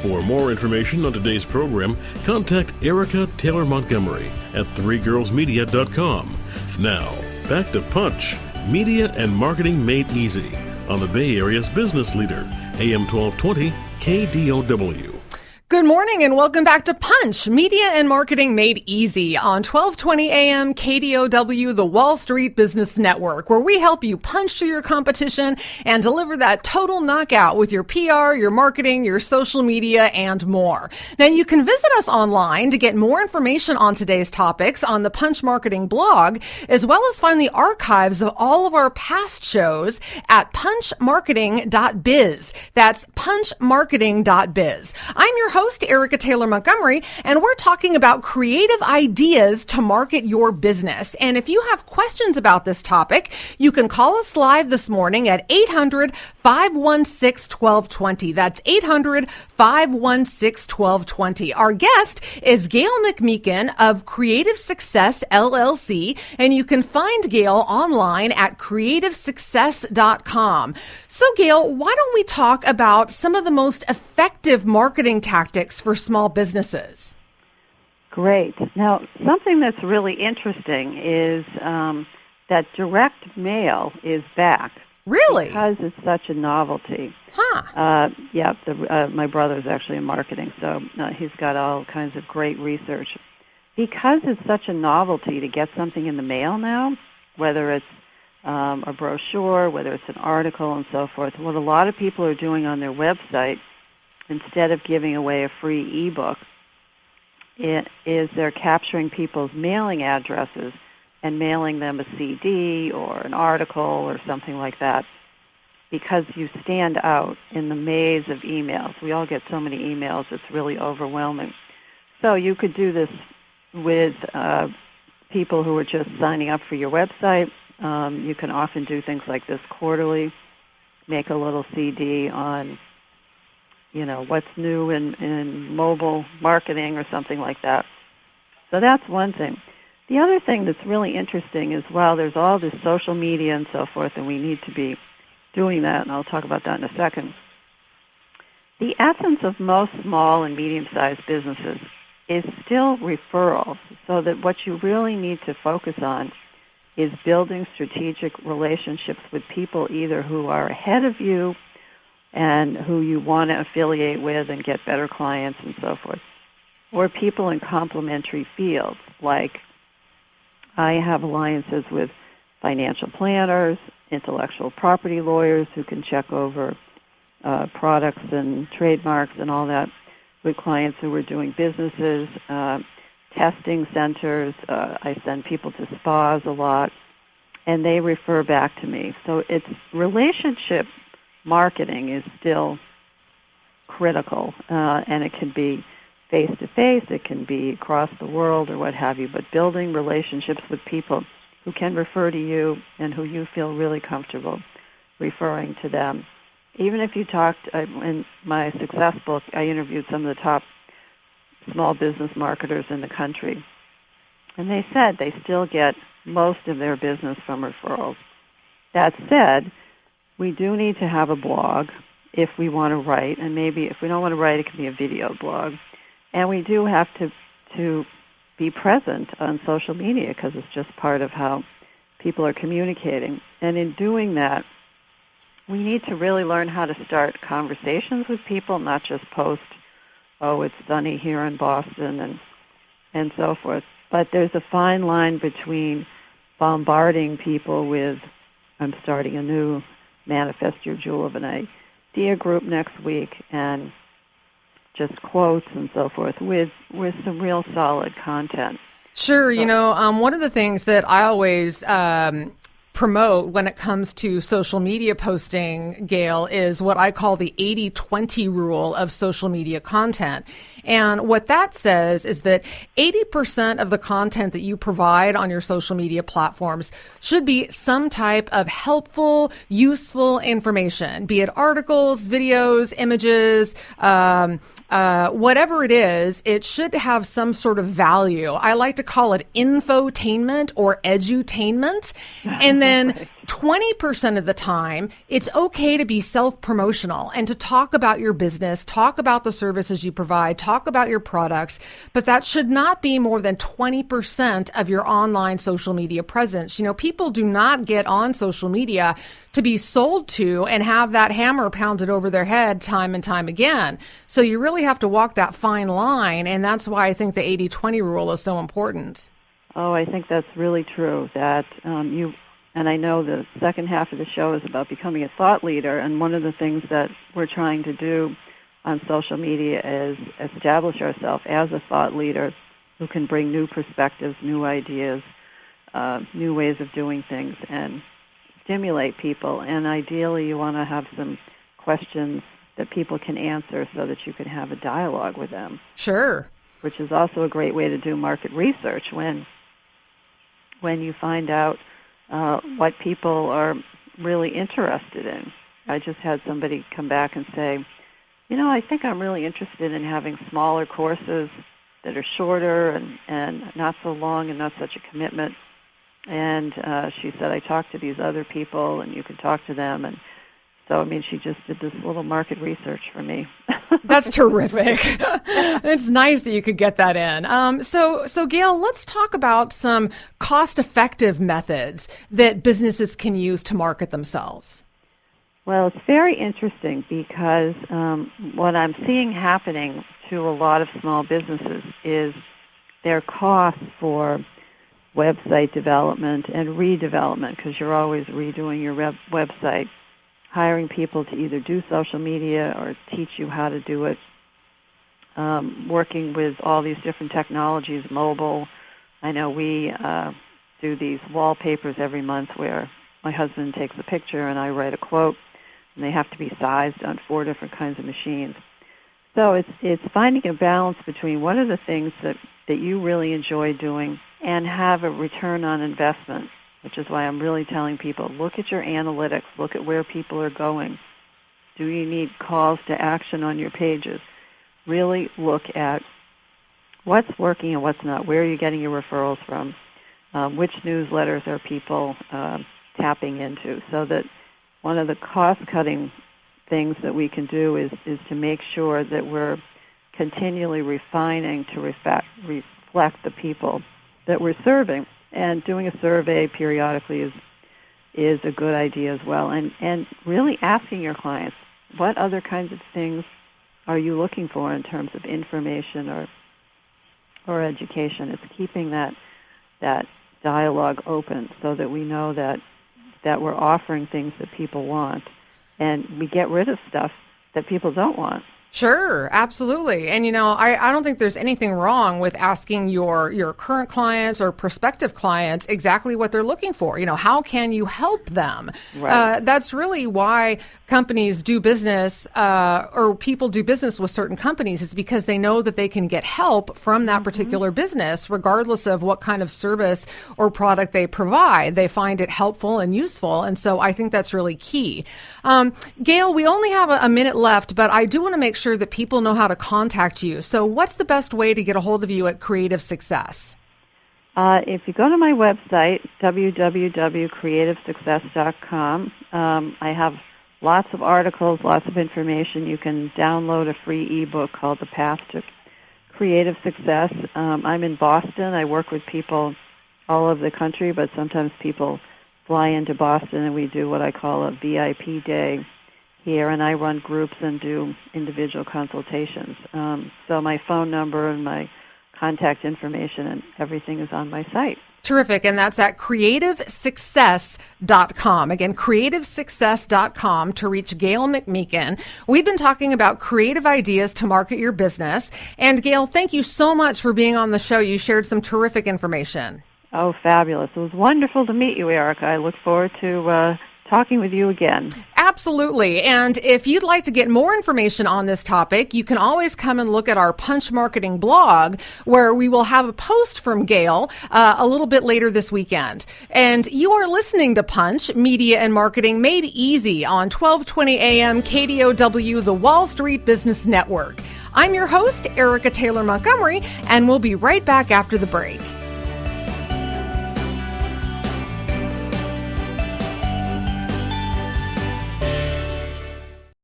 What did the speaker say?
For more information on today's program, contact Erica Taylor Montgomery at threegirlsmedia.com. Now, back to Punch, Media and Marketing Made Easy on the Bay Area's business leader, AM 1220 KDOW. Good morning and welcome back to Punch, Media and Marketing Made Easy on 1220 AM KDOW, the Wall Street Business Network, where we help you punch through your competition and deliver that total knockout with your PR, your marketing, your social media, and more. Now, you can visit us online to get more information on today's topics on the Punch Marketing blog, as well as find the archives of all of our past shows at punchmarketing.biz. That's punchmarketing.biz. I'm your host, Erica Taylor Montgomery, and we're talking about creative ideas to market your business. And if you have questions about this topic, you can call us live this morning at 800-516-1220. That's 800-516-1220. Our guest is Gail McMeekin of Creative Success LLC, and you can find Gail online at creativesuccess.com. So, Gail, why don't we talk about some of the most effective marketing tactics for small businesses? Great. Now, something that's really interesting is that direct mail is back. Really? Because it's such a novelty. Huh. My brother's actually in marketing, so he's got all kinds of great research. Because it's such a novelty to get something in the mail now, whether it's a brochure, whether it's an article, and so forth, what a lot of people are doing on their website, instead of giving away a free ebook, is they're capturing people's mailing addresses and mailing them a CD or an article or something like that, because you stand out in the maze of emails. We all get so many emails, it's really overwhelming. So you could do this with people who are just signing up for your website. You can often do things like this quarterly, make a little CD on what's new in mobile marketing or something like that. So that's one thing. The other thing that's really interesting is, while there's all this social media and so forth, and we need to be doing that, and I'll talk about that in a second, the essence of most small and medium-sized businesses is still referrals, so that what you really need to focus on is building strategic relationships with people either who are ahead of you and who you want to affiliate with and get better clients and so forth, or people in complementary fields. Like, I have alliances with financial planners, intellectual property lawyers who can check over products and trademarks and all that, with clients who are doing businesses, testing centers. I send people to spas a lot, and they refer back to me. So it's relationship marketing is still critical, and it can be face-to-face, it can be across the world or what have you, but building relationships with people who can refer to you and who you feel really comfortable referring to them. Even if you talked, in my success book, I interviewed some of the top small business marketers in the country, and they said they still get most of their business from referrals. That said, we do need to have a blog if we want to write, and maybe if we don't want to write, it can be a video blog. And we do have to be present on social media, because it's just part of how people are communicating. And in doing that, we need to really learn how to start conversations with people, not just post, oh, it's sunny here in Boston and so forth. But there's a fine line between bombarding people with, I'm starting a new Manifest Your Jewel of an Idea group next week, and just quotes and so forth, with some real solid content. Sure. One of the things that I always promote when it comes to social media posting, Gail, is what I call the 80-20 rule of social media content. And what that says is that 80% of the content that you provide on your social media platforms should be some type of helpful, useful information, be it articles, videos, images, whatever it is. It should have some sort of value. I like to call it infotainment or edutainment. And then 20% of the time, it's okay to be self-promotional and to talk about your business, talk about the services you provide, talk about your products, but that should not be more than 20% of your online social media presence. You know, people do not get on social media to be sold to and have that hammer pounded over their head time and time again. So you really have to walk that fine line, and that's why I think the 80-20 rule is so important. Oh, I think that's really true. That and I know the second half of the show is about becoming a thought leader, and one of the things that we're trying to do on social media is establish ourselves as a thought leader who can bring new perspectives, new ideas, new ways of doing things, and stimulate people. And ideally, you want to have some questions that people can answer so that you can have a dialogue with them. Sure. Which is also a great way to do market research when you find out what people are really interested in. I just had somebody come back and say, you know, I think I'm really interested in having smaller courses that are shorter and not so long and not such a commitment. And she said, I talked to these other people, and you can talk to them. And so, I mean, she just did this little market research for me. That's terrific. It's nice that you could get that in. So Gail, let's talk about some cost-effective methods that businesses can use to market themselves. Well, it's very interesting because what I'm seeing happening to a lot of small businesses is their costs for website development and redevelopment, because you're always redoing your website, hiring people to either do social media or teach you how to do it, working with all these different technologies, mobile. I know we do these wallpapers every month where my husband takes a picture and I write a quote, and they have to be sized on 4 different kinds of machines. So it's finding a balance between what are the things that you really enjoy doing and have a return on investment, which is why I'm really telling people, look at your analytics, look at where people are going. Do you need calls to action on your pages? Really look at what's working and what's not. Where are you getting your referrals from? Which newsletters are people tapping into? So that one of the cost-cutting things that we can do is to make sure that we're continually refining to reflect the people that we're serving. And doing a survey periodically is a good idea as well. And really asking your clients, what other kinds of things are you looking for in terms of information or education? It's keeping that dialogue open so that we know that we're offering things that people want, and we get rid of stuff that people don't want. Sure, absolutely. And, you know, I don't think there's anything wrong with asking your current clients or prospective clients exactly what they're looking for. You know, how can you help them? Right. That's really why companies do business or people do business with certain companies, is because they know that they can get help from that particular business, regardless of what kind of service or product they provide. They find it helpful and useful. And so I think that's really key. Gail, we only have a minute left, but I do want to make sure that people know how to contact you. So what's the best way to get a hold of you at Creative Success? If you go to my website, www.creativesuccess.com, I have lots of articles, lots of information. You can download a free ebook called The Path to Creative Success. I'm in Boston. I work with people all over the country, but sometimes people fly into Boston and we do what I call a VIP day here, and I run groups and do individual consultations. So my phone number and my contact information and everything is on my site. Terrific. And that's at creativesuccess.com. Again, creativesuccess.com to reach Gail McMeekin. We've been talking about creative ideas to market your business. And Gail, thank you so much for being on the show. You shared some terrific information. Oh, fabulous. It was wonderful to meet you, Erica. I look forward to talking with you again. Absolutely. And if you'd like to get more information on this topic, you can always come and look at our Punch Marketing blog, where we will have a post from Gail a little bit later this weekend. And you are listening to Punch, Media and Marketing Made Easy on 1220 AM KDOW, the Wall Street Business Network. I'm your host, Erica Taylor Montgomery, and we'll be right back after the break.